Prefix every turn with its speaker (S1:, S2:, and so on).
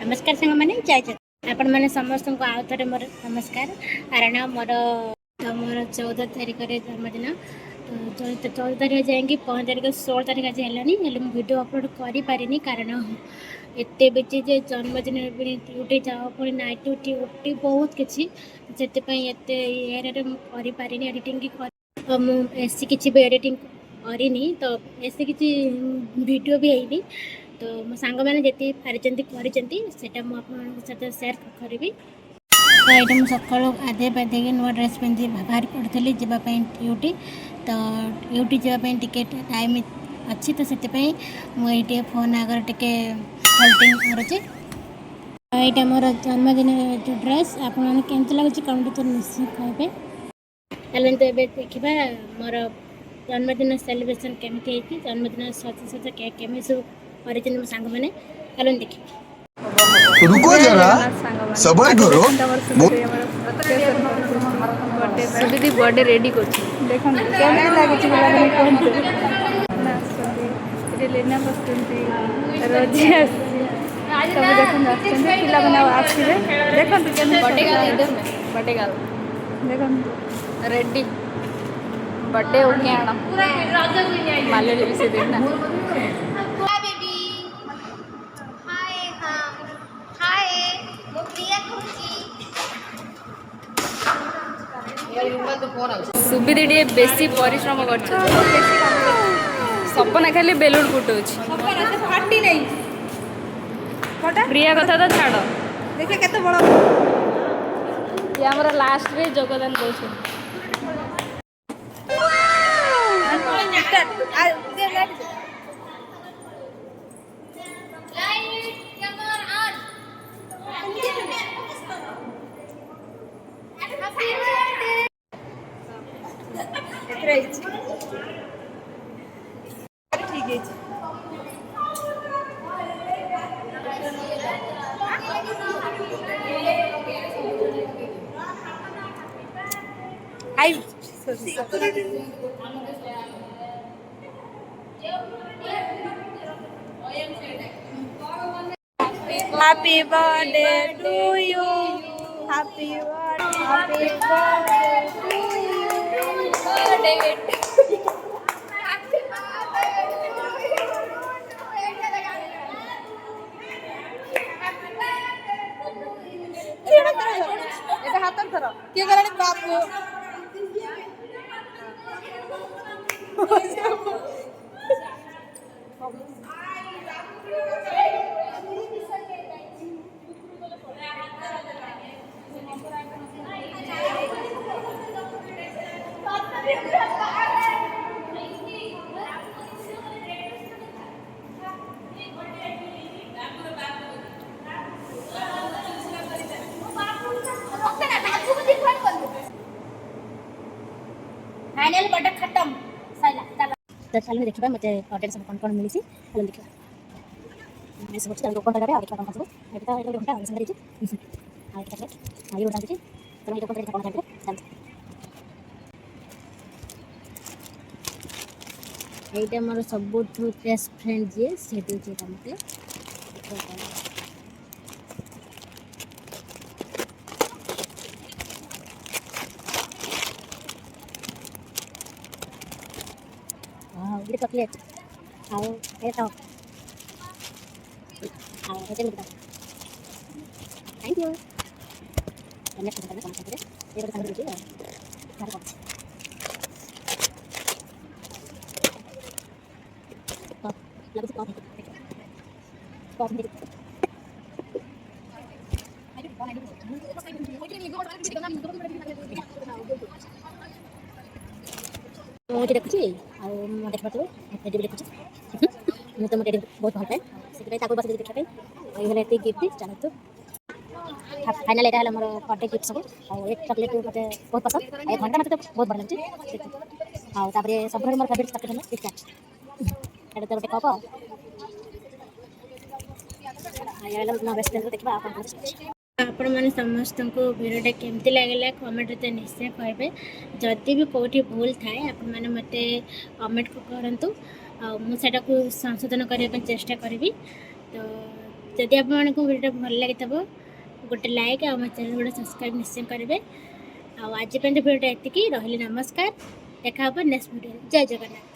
S1: नमस्कार सांग मैंने जय जगन्नाथ आपण मैंने समस्त को आउ थे मोर नमस्कार कारण मोर मोर 14 तारिख जन्मदिन तो 14 तारिख जाएंगे 15 तारिख 16 तारिख आज है वीडियो अपलोड कर पारे कारण एत बेची जे जन्मदिन ड्यूटी जाओ पुणी नाइट ड्यूटी बहुत किसी से पारे एडिटिंग मुझे किसी भी एडिटिंग करनी तो ऐसे किसी वीडियो भी है तो मो सांग मैंने जी पारिटा मुझे सेयार करी तो ये मुझे सका आधे पाधे नुआ ड्रेस पिंधि बाहर पड़ी जावाई ड्यूटी तो ड्यूटी जावाई टे टाइम अच्छी तो से मुझे फोन आगे टे हेल्पिंग करुचे यहाँ मोर जन्मदिन जो ड्रेस आपके लगुच कमेंट तो निश्चय कहे चलते तो ये देखा मोर जन्मदिन सेलिब्रेशन केमी जन्मदिन सज सज केमी सब कर सांग मैंने चलो देखिए
S2: रुको जरा सबर करो
S3: सुदीदी बर्थडे रेडी कर देखो केमती लागिछि बोला कोन ये लेना बसंती रोजी आसी सब देखो आछन पिला बना आछिबे देखो केमती बर्थडे गाल इधर में बर्थडे गाल देखो रेडी बर्थडे ओके आना पूरा राजा को नहीं माले ले से देना सुबिदी टे बेसी परिश्रम कर सपना खाली बेलून फुटो प्रिया कथा तो छाड़ देखे केते बड़ ये हमर लास्ट रे योगदान दउछ ठीक है Happy birthday to you. Happy birthday to you. Birthday. এটা হাতর ধরো কে গলানি বাবু
S1: फाइनल बटा खत्म सैला चलो तो चलो देखिबा मते ऑर्डर सब कोन कोन मिलिसी चलो देखिबा मैं सब चलो कोन लगा आ देखा कोन सब एटा एटा घंटा संग रही छी आ चॉकलेट आ ये उठान छी तो ये कोन तरीका कोन करते चल एटा मोर सबुठ बेस्ट फ्रेंड जे से देजे मते ये चॉकलेट आओ ये तो आओ ये चलो थैंक यू हमने कुछ करना समझ सकते ये बड़ा समझ लीजिए सारा कुछ तो लग से कॉफी मुझे देखुची आ देखा टेडी भी देखुची मुझे टेडी बहुत भल पाए से बस देखा पाए ये गिफ्ट चलो तो फाइनल यहाँ मोर बर्थडे गिफ्ट सब एक चॉकलेट मत बहुत पसंद एक घंटा मतलब बहुत बढ़िया लगे आउे सब मोर फेवरेट चॉकलेट है किटकैट ये तो गोटे कप मो बेस्ट फ्रेंड देखा आपण मैंने समस्त को वीडियोटा केमती लगे कमेंट तो निश्चय कहे जदि भी कौटी भूल थाए आपण मैंने मत कमेंट को करूँ मुझे संशोधन करने चेष्टा करी तो जदि आपको वीडियो भल लगी गोटे लाइक आ चैनल गोटे सब्सक्राइब निश्चय करेंगे। आज वीडियो एति रही नमस्कार। देखा नेक्स्ट वीडियो। जय जगन्नाथ।